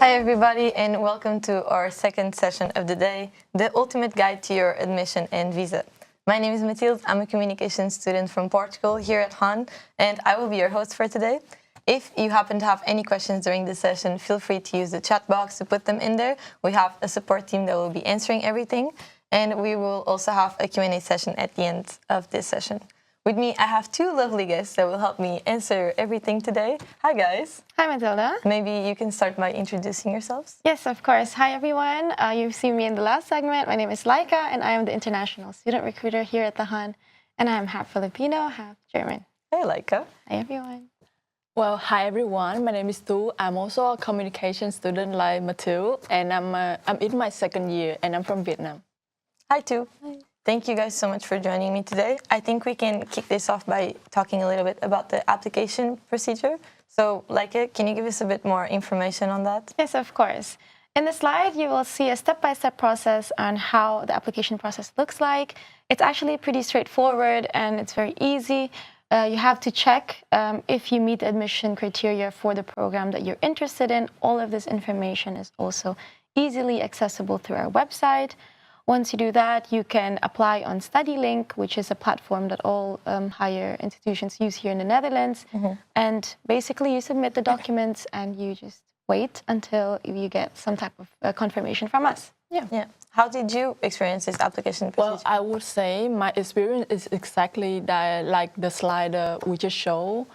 Hi everybody and welcome to our second session of the day, the ultimate guide to your admission and visa. My name is Mathilde, I'm a communication student from Portugal here at Han, and I will be your host for today. If you happen to have any questions during this session, feel free to use the chat box to put them in there. We have a support team that will be answering everything, and we will also have a Q&A session at the end of this session. With me, I have two lovely guests that will help me answer everything today. Hi, guys. Hi, Matilda. Maybe you can start by introducing yourselves. Yes, of course. Hi, everyone. You've seen me in the last segment. My name is Lyka, and I am the international student recruiter here at the Han. And I am half Filipino, half German. Hey, Lyka. Hi, everyone. Well, hi, everyone. My name is Tu. I'm also a communication student like Mathilde, and I'm in my second year, and I'm from Vietnam. Hi, Tu. Hi. Thank you guys so much for joining me today. I think we can kick this off by talking a little bit about the application procedure. So, Lyka, can you give us a bit more information on that? Yes, of course. In the slide, you will see a step-by-step process on how the application process looks like. It's actually pretty straightforward and it's very easy. You have to check if you meet the admission criteria for the program that you're interested in. All of this information is also easily accessible through our website. Once you do that, you can apply on StudyLink, which is a platform that all higher institutions use here in the Netherlands. And basically, you submit the documents and you just wait until you get some type of confirmation from us. Yeah. How did you experience this application procedure? Well, I would say my experience is exactly that, like the slide we just showed.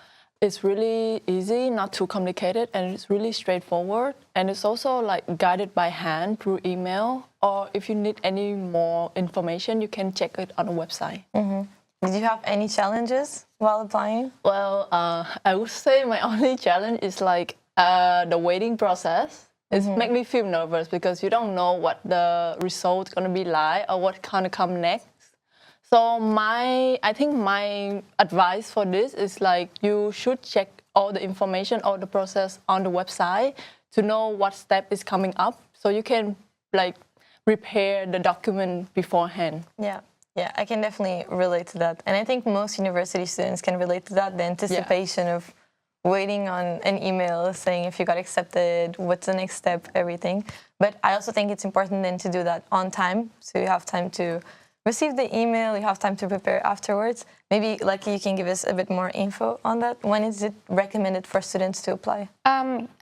It's really easy, not too complicated, and it's really straightforward. And it's also like guided by hand through email. Or if you need any more information, you can check it on the website. Did you have any challenges while applying? Well, I would say my only challenge is like the waiting process. It makes me feel nervous because you don't know what the result's gonna be like or what gonna come next. So I think my advice for this is like you should check all the information, all the process on the website to know what step is coming up, so you can like prepare the document beforehand. Yeah, I can definitely relate to that. And I think most university students can relate to that, the anticipation of waiting on an email saying if you got accepted, what's the next step, everything. But I also think it's important then to do that on time, so you have time to receive the email, you have time to prepare afterwards. Maybe, like, you can give us a bit more info on that. When is it recommended for students to apply?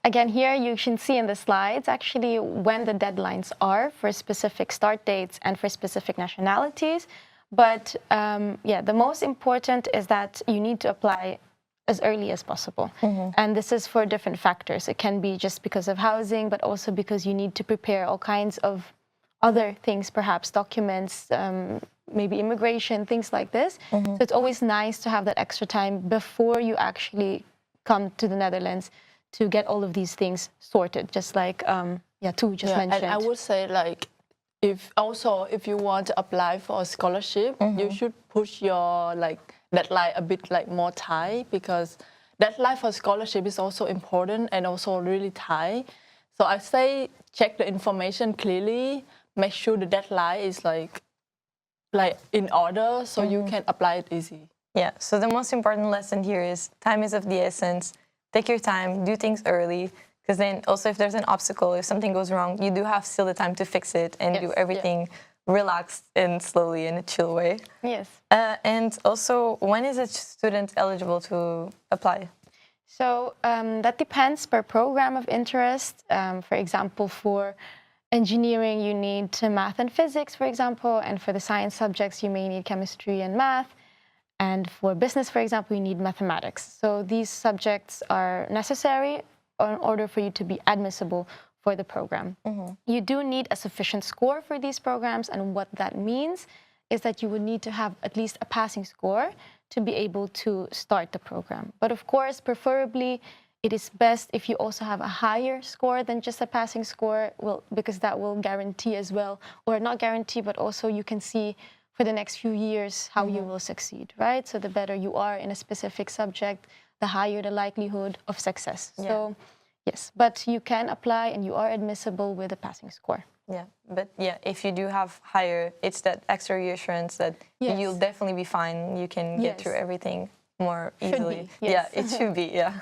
Again, here you can see in the slides actually when the deadlines are for specific start dates and for specific nationalities. But the most important is that you need to apply as early as possible. And this is for different factors. It can be just because of housing, but also because you need to prepare all kinds of other things, perhaps documents, maybe immigration, things like this. So it's always nice to have that extra time before you actually come to the Netherlands to get all of these things sorted, just like Tu just mentioned. And I would say like, if you want to apply for a scholarship, you should push your like deadline a bit like more tight, because deadline for scholarship is also important and also really tight. So I say check the information clearly. Make sure the deadline is like in order, so you can apply it easy. Yeah, so the most important lesson here is time is of the essence. Take your time, do things early, because then also if there's an obstacle, if something goes wrong, you do have still the time to fix it and do everything relaxed and slowly in a chill way. Yes. And also, when is a student eligible to apply? So that depends per program of interest. For example, for engineering, you need math and physics, for example, and for the science subjects, you may need chemistry and math. And for business, for example, you need mathematics. So these subjects are necessary in order for you to be admissible for the program. You do need a sufficient score for these programs, and what that means is that you would need to have at least a passing score to be able to start the program. But of course, preferably, it is best if you also have a higher score than just a passing score, because that will guarantee as well, or not guarantee, but also you can see for the next few years how you will succeed, right? So the better you are in a specific subject, the higher the likelihood of success. So yes, but you can apply and you are admissible with a passing score. Yeah, but if you do have higher, it's that extra reassurance that you'll definitely be fine. You can get through everything more Should easily. be, yes. Yeah, it should be, yeah.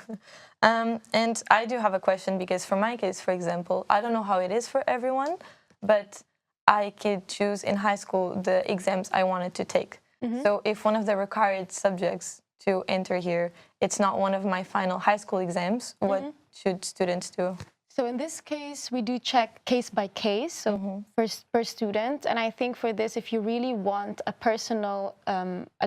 And I do have a question because for my case, for example, I don't know how it is for everyone, but I could choose in high school the exams I wanted to take. So if one of the required subjects to enter here, it's not one of my final high school exams, what should students do? So in this case, we do check case by case, so per student. And I think for this, if you really want a personal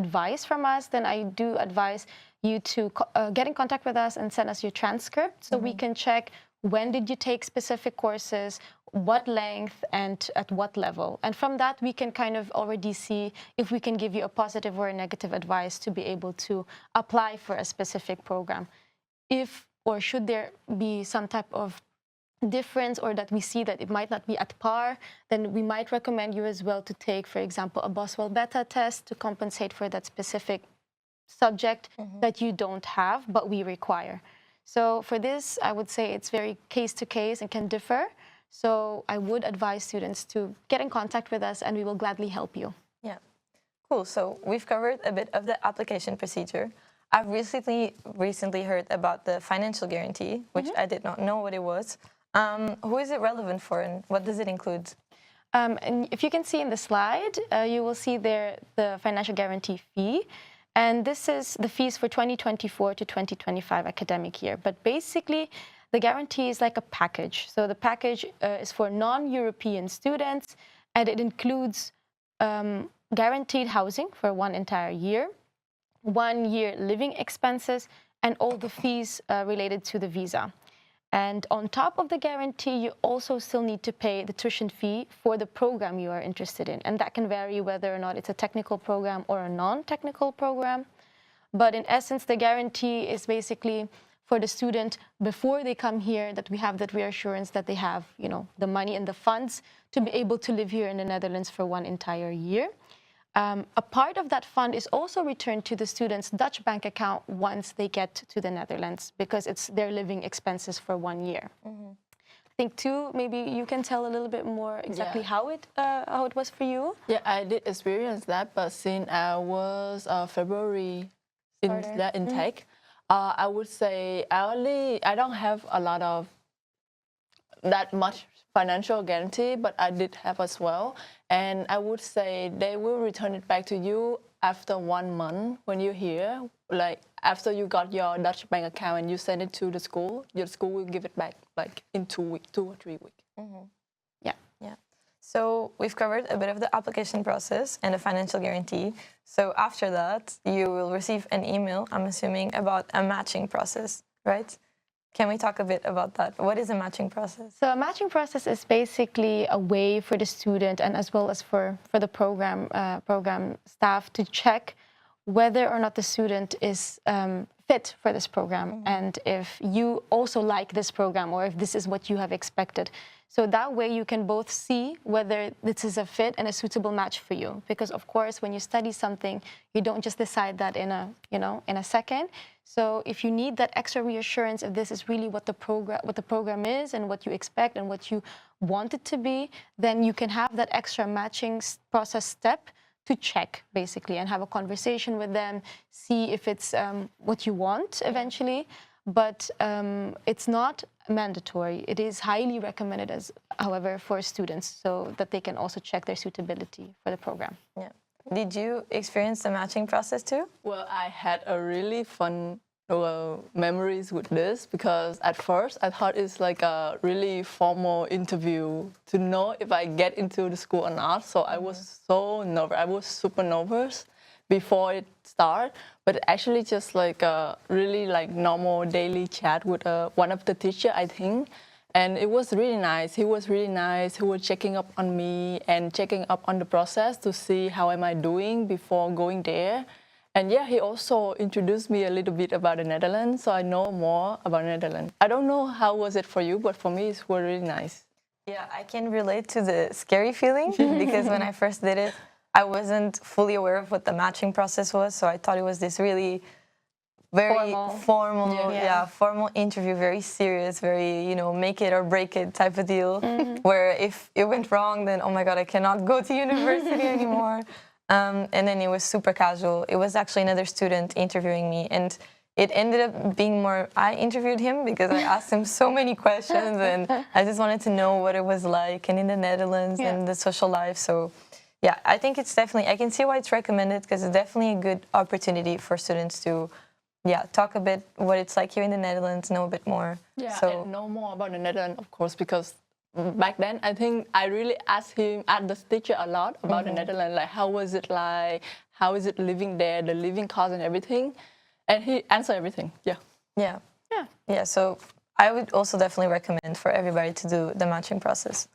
advice from us, then I do advise you to get in contact with us and send us your transcript so we can check when did you take specific courses, what length, and at what level. And from that, we can kind of already see if we can give you a positive or a negative advice to be able to apply for a specific program. If or should there be some type of difference or that we see that it might not be at par, then we might recommend you as well to take, for example, a Boswell beta test to compensate for that specific subject that you don't have, but we require. So for this, I would say it's very case to case and can differ. So I would advise students to get in contact with us and we will gladly help you. Yeah, cool. So we've covered a bit of the application procedure. I've recently heard about the financial guarantee, which I did not know what it was. Who is it relevant for and what does it include? And if you can see in the slide, you will see there the financial guarantee fee. And this is the fees for 2024 to 2025 academic year. But basically, the guarantee is like a package. So the package is for non-European students, and it includes guaranteed housing for 1 entire year, 1 year living expenses, and all the fees related to the visa. And on top of the guarantee, you also still need to pay the tuition fee for the program you are interested in. And that can vary whether or not it's a technical program or a non-technical program. But in essence, the guarantee is basically for the student before they come here, that we have that reassurance that they have, you know, the money and the funds to be able to live here in the Netherlands for 1 entire year. A part of that fund is also returned to the student's Dutch bank account once they get to the Netherlands, because it's their living expenses for 1 year. I think too, maybe you can tell a little bit more exactly how it was for you. Yeah, I did experience that, but since I was February in the intake, I would say I don't have a lot of that much financial guarantee, but I did have as well. And I would say they will return it back to you after 1 month when you're here. Like after you got your Dutch bank account and you send it to the school, your school will give it back like in 2 weeks, 2 or 3 weeks. Yeah. So we've covered a bit of the application process and the financial guarantee. So after that, you will receive an email, I'm assuming, about a matching process, right? Can we talk a bit about that? What is a matching process? So a matching process is basically a way for the student and as well as for the program staff to check whether or not the student is fit for this program and if you also like this program or if this is what you have expected. So that way you can both see whether this is a fit and a suitable match for you. Because of course, when you study something, you don't just decide that in a second. So if you need that extra reassurance if this is really what the program is and what you expect and what you want it to be, then you can have that extra matching process step to check basically and have a conversation with them, see if it's what you want eventually. But it's not mandatory. It is highly recommended however, for students so that they can also check their suitability for the program. Yeah. Did you experience the matching process too? Well, I had a really fun memories with this because at first I thought it's like a really formal interview to know if I get into the school or not. So I was so nervous. I was super nervous before it started, but actually just like a really like normal daily chat with one of the teacher, I think. And it was really nice. He was really nice. He was checking up on me and checking up on the process to see how am I doing before going there. And yeah, he also introduced me a little bit about the Netherlands, so I know more about the Netherlands. I don't know how was it for you, but for me it was really nice. Yeah, I can relate to the scary feeling because when I first did it, I wasn't fully aware of what the matching process was, so I thought it was this really very formal interview, very serious, very, make it or break it type of deal, where if it went wrong, then, oh my God, I cannot go to university anymore. And then it was super casual. It was actually another student interviewing me, and it ended up being more, I interviewed him because I asked him so many questions, and I just wanted to know what it was like and in the Netherlands and the social life. So yeah, I think it's definitely, I can see why it's recommended, because it's definitely a good opportunity for students to talk a bit what it's like here in the Netherlands, know a bit more. Yeah, so, and know more about the Netherlands, of course, because back then I think I really asked the teacher a lot about the Netherlands, like how was it like, how is it living there, the living cost and everything, and he answered everything. Yeah. So I would also definitely recommend for everybody to do the matching process.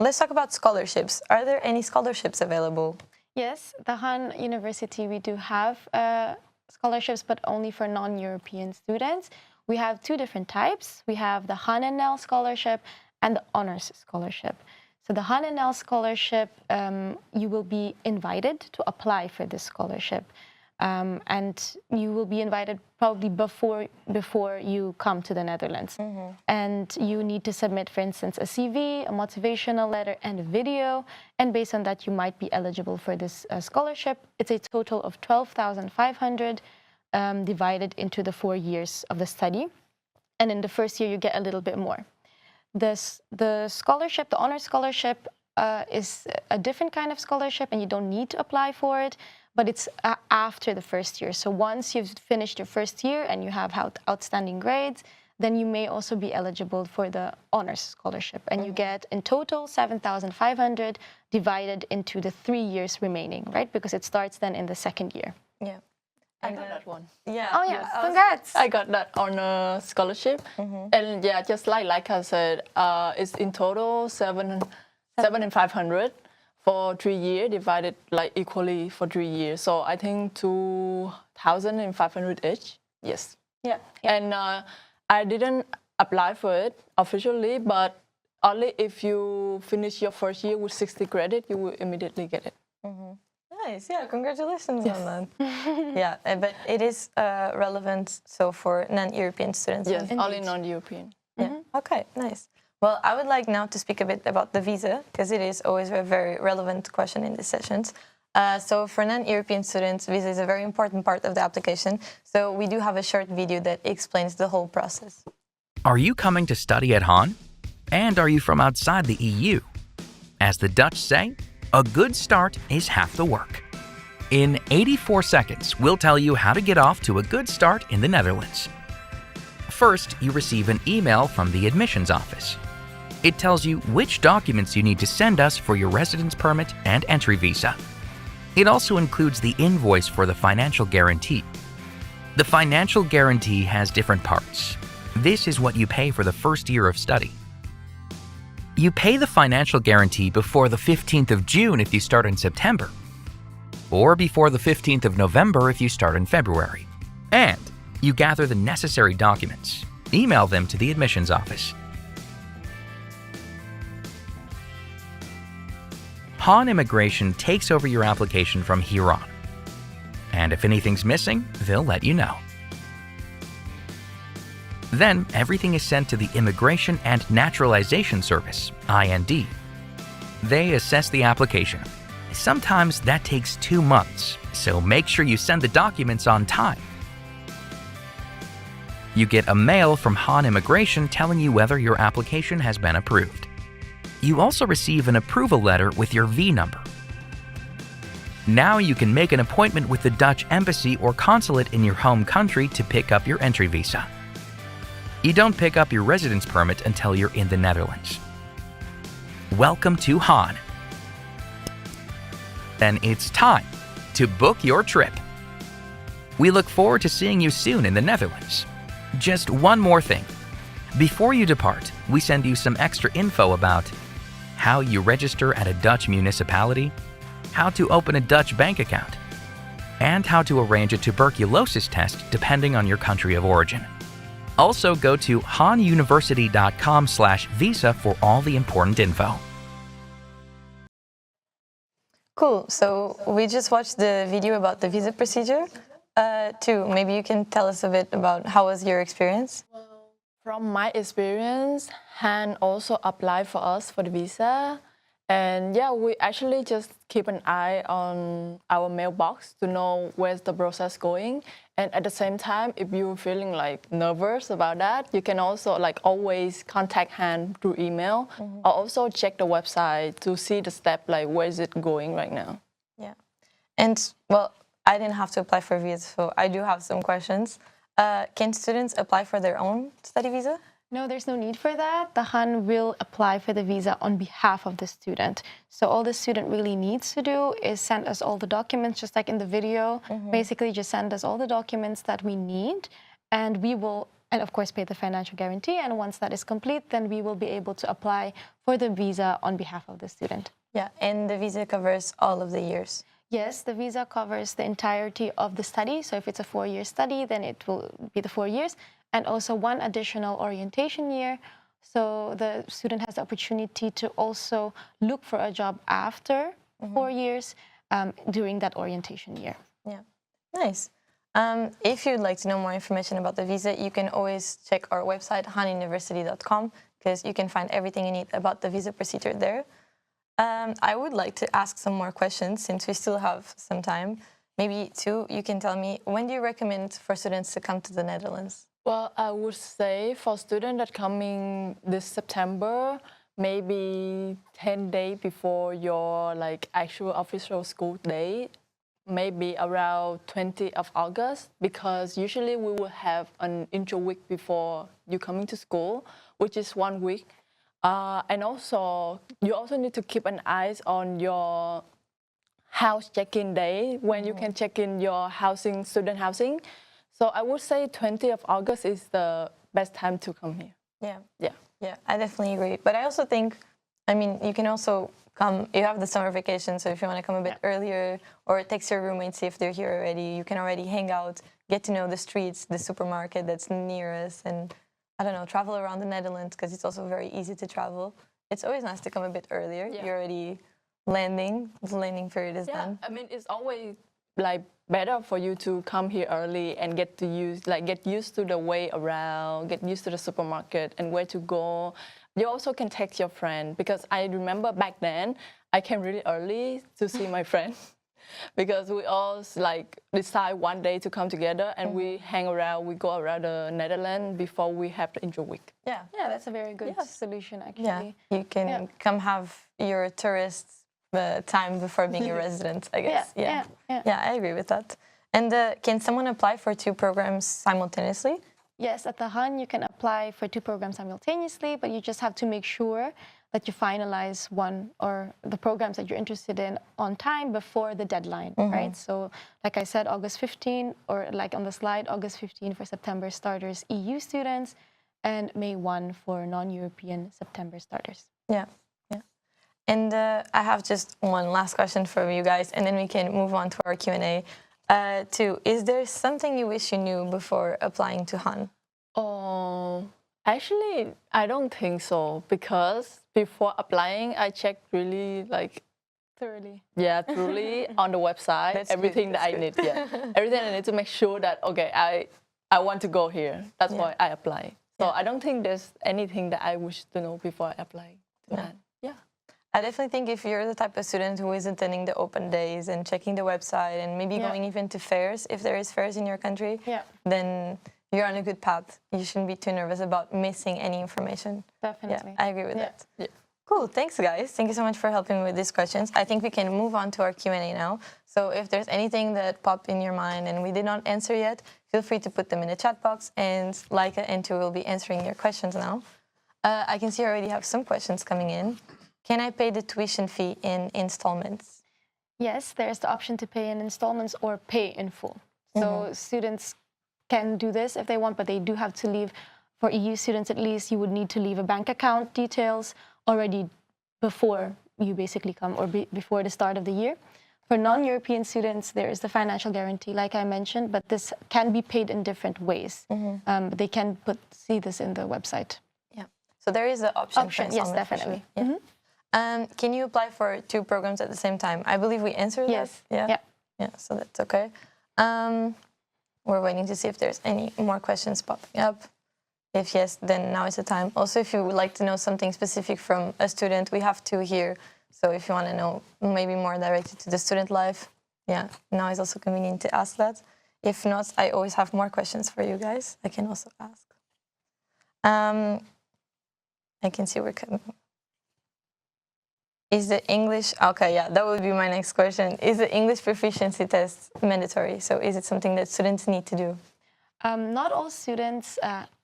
Let's talk about scholarships. Are there any scholarships available? Yes, the Han University, we do have scholarships, but only for non-European students. We have two different types. We have the Han NL scholarship and the honors scholarship. So the Han NL scholarship, you will be invited to apply for this scholarship. And you will be invited probably before you come to the Netherlands. And you need to submit, for instance, a CV, a motivational letter, and a video. And based on that, you might be eligible for this scholarship. It's a total of 12,500 divided into the 4 years of the study. And in the first year, you get a little bit more. The scholarship, the honors scholarship, is a different kind of scholarship, and you don't need to apply for it. But it's after the first year. So once you've finished your first year and you have outstanding grades, then you may also be eligible for the honors scholarship. And you get in total 7,500 divided into the 3 years remaining, right? Because it starts then in the second year. Yeah. I got that one. Yeah. Oh yeah, congrats. I got that on a scholarship. And yeah, just like I said, it's in total 7,500 for 3 years, divided like equally for 3 years. So I think 2,500 each. Yes. Yeah. And I didn't apply for it officially, but only if you finish your first year with 60 credit, you will immediately get it. Nice. Yeah, congratulations on that. Yeah, but it is relevant so for non-European students. Yes, only non-European. Yeah. Okay, nice. Well, I would like now to speak a bit about the visa, because it is always a very relevant question in these sessions. So for non-European students, visa is a very important part of the application. So we do have a short video that explains the whole process. Are you coming to study at Han? And are you from outside the EU? As the Dutch say, a good start is half the work. In 84 seconds, we'll tell you how to get off to a good start in the Netherlands. First, you receive an email from the admissions office. It tells you which documents you need to send us for your residence permit and entry visa. It also includes the invoice for the financial guarantee. The financial guarantee has different parts. This is what you pay for the first year of study. You pay the financial guarantee before the 15th of June if you start in September, or before the 15th of November if you start in February. And you gather the necessary documents. Email them to the admissions office. Han Immigration takes over your application from here on. And if anything's missing, they'll let you know. Then everything is sent to the Immigration and Naturalization Service, IND. They assess the application. Sometimes that takes 2 months, so make sure you send the documents on time. You get a mail from Han Immigration telling you whether your application has been approved. You also receive an approval letter with your V number. Now you can make an appointment with the Dutch embassy or consulate in your home country to pick up your entry visa. You don't pick up your residence permit until you're in the Netherlands. Welcome to Han. Then it's time to book your trip. We look forward to seeing you soon in the Netherlands. Just one more thing. Before you depart, we send you some extra info about how you register at a Dutch municipality, how to open a Dutch bank account, and how to arrange a tuberculosis test depending on your country of origin. Also go to hanuniversity.com/visa for all the important info. Cool. So we just watched the video about the visa procedure. Too, maybe you can tell us a bit about how was your experience? From my experience, Han also applied for us for the visa, And yeah, we actually just keep an eye on our mailbox to know where's the process going. And at the same time, if you're feeling like nervous about that, you can also like always contact Han through email or also check the website to see the step, like where is it going right now. Yeah. And well, I didn't have to apply for a visa, so I do have some questions. Can students apply for their own study visa? No, there's no need for that. The Han will apply for the visa on behalf of the student. So all the student really needs to do is send us all the documents, just like in the video. Basically, just send us all the documents that we need, and we will, and of course, pay the financial guarantee. And once that is complete, then we will be able to apply for the visa on behalf of the student. Yeah, and the visa covers all of the years. Yes, the visa covers the entirety of the study. So if it's a 4-year study, then it will be the 4 years, and also 1 additional orientation year. So the student has the opportunity to also look for a job after 4 years during that orientation year. Yeah, nice. If you'd like to know more information about the visa, you can always check our website, hanuniversity.com, because you can find everything you need about the visa procedure there. I would like to ask some more questions since we still have some time. Maybe two, you can tell me, when do you recommend for students to come to the Netherlands? Well, I would say for students that coming this September, maybe 10 days before your like actual official school day, maybe around 20th of August, because usually we will have an intro week before you coming to school, which is 1 week. And also, you also need to keep an eye on your house check-in day when you can check in your housing, student housing. So I would say 20th of August is the best time to come here. Yeah, I definitely agree. But I also think, I mean, you can also come, you have the summer vacation, so if you want to come a bit earlier, or text your roommates, see if they're here already, you can already hang out, get to know the streets, the supermarket that's near us, and I don't know, travel around the Netherlands, because it's also very easy to travel. It's always nice to come a bit earlier. You're already landing, the landing period is done. I mean, it's always like better for you to come here early and get used to the way around, get used to the supermarket and where to go. You also can text your friend, because I remember back then I came really early to see my friend because we all like decide one day to come together and we hang around, we go around the Netherlands before we have the intro week. Yeah, that's a very good solution actually. Yeah, you can come have your tourist time before being a resident, I guess. Yeah, I agree with that. And can someone apply for 2 programs simultaneously? Yes, at the Han, you can apply for 2 programs simultaneously, but you just have to make sure that you finalize one or the programs that you're interested in on time before the deadline, right? So like I said, August 15, or like on the slide, August 15 for September starters EU students, and May 1 for non-European September starters. Yeah. And I have just one last question for you guys, and then we can move on to our Q&A. Is there something you wish you knew before applying to Han? Actually, I don't think so, because before applying, I checked really Thoroughly. Yeah, truly on the website, That's everything good, that I need. Yeah, everything I need to make sure that okay, I want to go here. That's why I apply. So I don't think there's anything that I wish to know before I apply to that. Yeah. I definitely think if you're the type of student who is attending the open days and checking the website and maybe going even to fairs, if there is fairs in your country, then you're on a good path. You shouldn't be too nervous about missing any information. Definitely. Yeah, I agree with that. Yeah. Cool, thanks guys. Thank you so much for helping me with these questions. I think we can move on to our Q&A now. So if there's anything that popped in your mind and we did not answer yet, feel free to put them in the chat box, and Lyka and Tu will be answering your questions now. I can see I already have some questions coming in. Can I pay the tuition fee in installments? Yes, there's the option to pay in installments or pay in full. So students can do this if they want, but they do have to leave, for EU students at least, you would need to leave a bank account details already before you basically come, or before the start of the year. For non-European students, there is the financial guarantee, like I mentioned, but this can be paid in different ways. They can see this in the website. Yeah. So there is the option for Yes, installment. definitely. Can you apply for 2 programs at the same time? I believe we answered Yes. that. Yeah, so that's okay. We're waiting to see if there's any more questions popping up. If yes, then now is the time. Also, if you would like to know something specific from a student, we have 2 here. So if you want to know maybe more directed to the student life, yeah, now is also convenient to ask that. If not, I always have more questions for you guys. I can also ask. I can see we're coming. Is the English, okay, yeah, that would be my next question. Is the English proficiency test mandatory? So is it something that students need to do? Not all students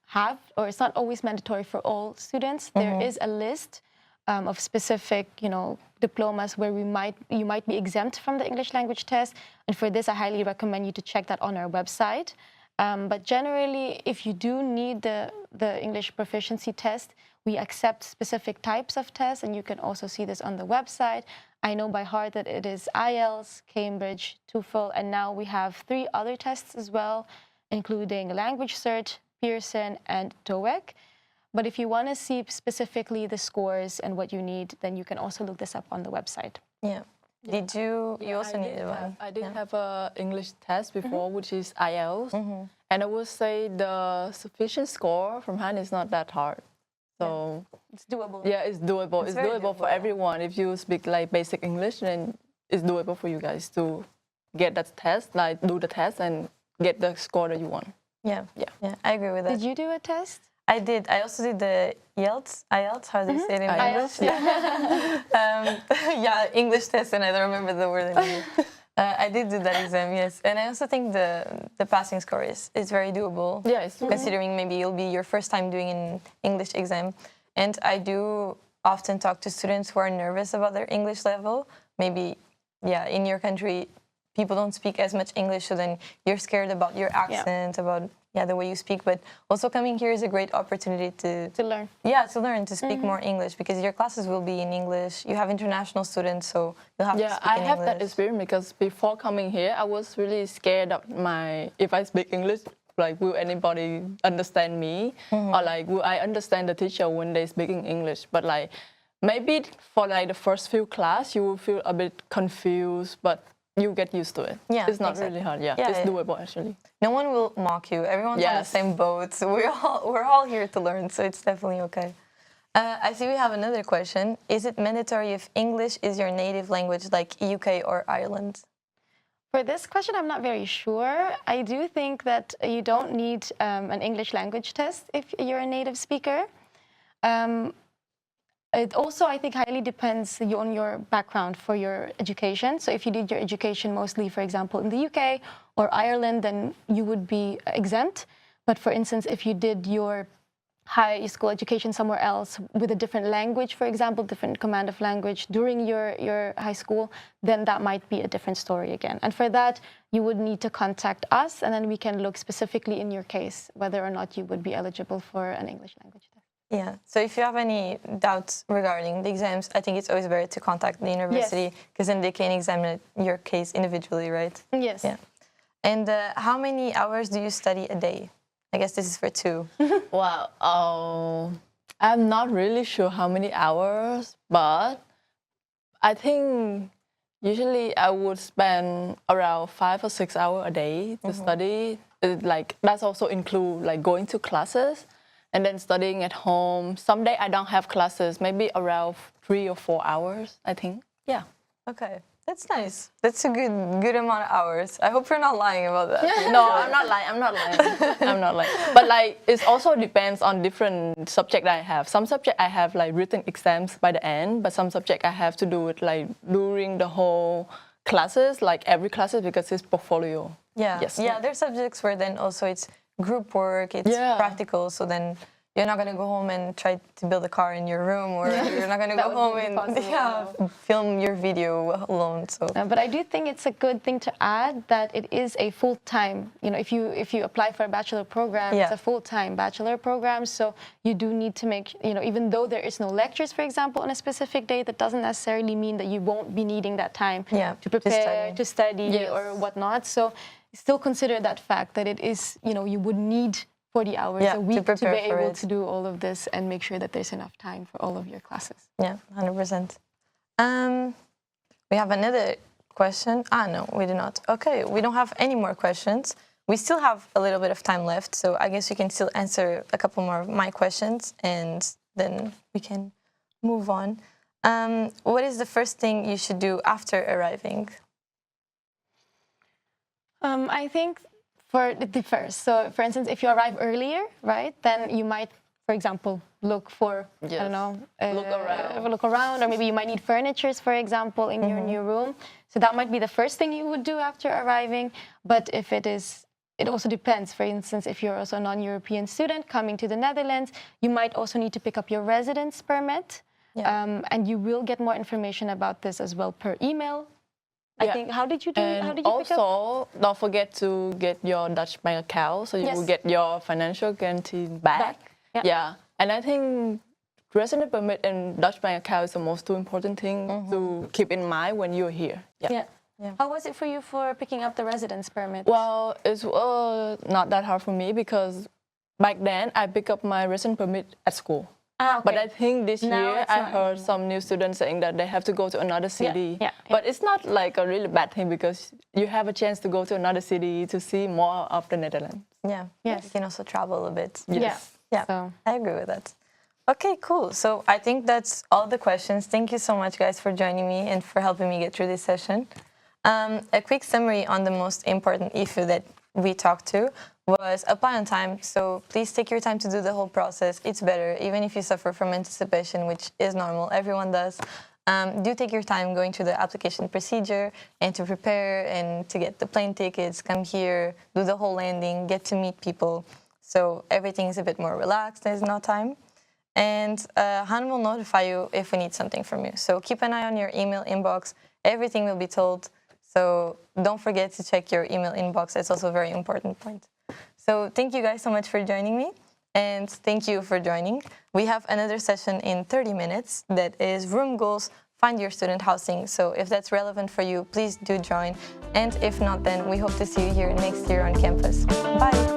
have, or it's not always mandatory for all students. There is a list of specific, diplomas where you might be exempt from the English language test. And for this, I highly recommend you to check that on our website. But generally, if you do need the English proficiency test, we accept specific types of tests, and you can also see this on the website. I know by heart that it is IELTS, Cambridge, TOEFL, and now we have 3 other tests as well, including Language Cert, Pearson, and TOEIC. But if you want to see specifically the scores and what you need, then you can also look this up on the website. Yeah. Did you also needed one? I did have an English test before, which is IELTS. And I would say the sufficient score from hand is not that hard. So it's doable. Yeah, it's doable. It's doable for everyone. If you speak like basic English, then it's doable for you guys to get that test, like do the test and get the score that you want. Yeah, I agree with that. Did you do a test? I did. I also did the IELTS, how do you say it in English? Yeah, English test, and I don't remember the word anymore. I did do that exam, yes. And I also think the passing score is very doable. Yeah, it's considering maybe it'll be your first time doing an English exam. And I do often talk to students who are nervous about their English level. Maybe, in your country, people don't speak as much English, so then you're scared about your accent, about the way you speak. But also coming here is a great opportunity to learn. Yeah, to learn, to speak more English, because your classes will be in English. You have international students, so you'll have to speak in English. I have that experience because before coming here, I was really scared of if I speak English, like, will anybody understand me? Or like, will I understand the teacher when they speaking English? But like, maybe for like the first few class, you will feel a bit confused, but you get used to it. Yeah, it's not really hard. Yeah, it's doable actually. No one will mock you. Everyone's on the same boat. So we're all here to learn. So it's definitely okay. I see we have another question. Is it mandatory if English is your native language, like UK or Ireland? For this question, I'm not very sure. I do think that you don't need an English language test if you're a native speaker. It also, I think, highly depends on your background for your education. So if you did your education mostly, for example, in the UK or Ireland, then you would be exempt. But for instance, if you did your high school education somewhere else with a different language, for example, different command of language during your high school, then that might be a different story again. And for that, you would need to contact us, and then we can look specifically in your case whether or not you would be eligible for an English language test. Yeah, so if you have any doubts regarding the exams, I think it's always better to contact the university, because then they can examine your case individually, right? Yes. Yeah. And how many hours do you study a day? I guess this is for 2. Wow. I'm not really sure how many hours, but I think usually I would spend around 5 or 6 hours a day to study. Like, that's also include like going to classes and then studying at home. Someday I don't have classes, maybe around 3 or 4 hours, I think. Yeah. Okay, that's nice. That's a good amount of hours. I hope you're not lying about that. No, I'm not lying. I'm not lying. But like, it also depends on different subject I have. Some subject I have like written exams by the end, but some subject I have to do it like during the whole classes, like every classes, because it's portfolio. Yeah. Yes. Yeah, there's subjects where then also it's group work, it's practical, so then you're not going to go home and try to build a car in your room, or you're not going to go home and film your video alone. So, but I do think it's a good thing to add that it is a full-time, if you apply for a bachelor program, it's a full-time bachelor program, so you do need to make, even though there is no lectures, for example, on a specific day, that doesn't necessarily mean that you won't be needing that time to prepare, to study or whatnot. So still consider that fact that it is, you would need 40 hours a week to be able to do all of this and make sure that there's enough time for all of your classes. Yeah, 100%. We have another question. No, we do not. Okay, we don't have any more questions. We still have a little bit of time left, so I guess you can still answer a couple more of my questions, and then we can move on. What is the first thing you should do after arriving? I think for the first. So, for instance, if you arrive earlier, right, then you might, for example, look for, I don't know, look around, or maybe you might need furnitures, for example, in your new room. So that might be the first thing you would do after arriving. But if it also depends. For instance, if you're also a non-European student coming to the Netherlands, you might also need to pick up your residence permit. Yeah. And you will get more information about this as well per email. I think, how did you do it? How did you pick up? Also, don't forget to get your Dutch bank account, so you will get your financial guarantee back. Yeah. And I think resident permit and Dutch bank account is the most two important thing to keep in mind when you're here. Yeah. How was it for you for picking up the residence permit? Well, it's not that hard for me because back then I picked up my resident permit at school. Okay. But I think this year I heard some new students saying that they have to go to another city. But it's not like a really bad thing because you have a chance to go to another city to see more of the Netherlands. Yeah. Yes. You can also travel a bit. Yes. Yeah. So I agree with that. Okay, cool. So I think that's all the questions. Thank you so much, guys, for joining me and for helping me get through this session. A quick summary on the most important issue that we talked to was apply on time. So please take your time to do the whole process. It's better, even if you suffer from anticipation, which is normal. Everyone does. Do take your time going through the application procedure and to prepare and to get the plane tickets, come here, do the whole landing, get to meet people. So everything is a bit more relaxed. There's no time. And Han will notify you if we need something from you. So keep an eye on your email inbox. Everything will be told. So don't forget to check your email inbox. It's also a very important point. So thank you guys so much for joining me. And thank you for joining. We have another session in 30 minutes that is room goals, find your student housing. So if that's relevant for you, please do join. And if not, then we hope to see you here next year on campus. Bye.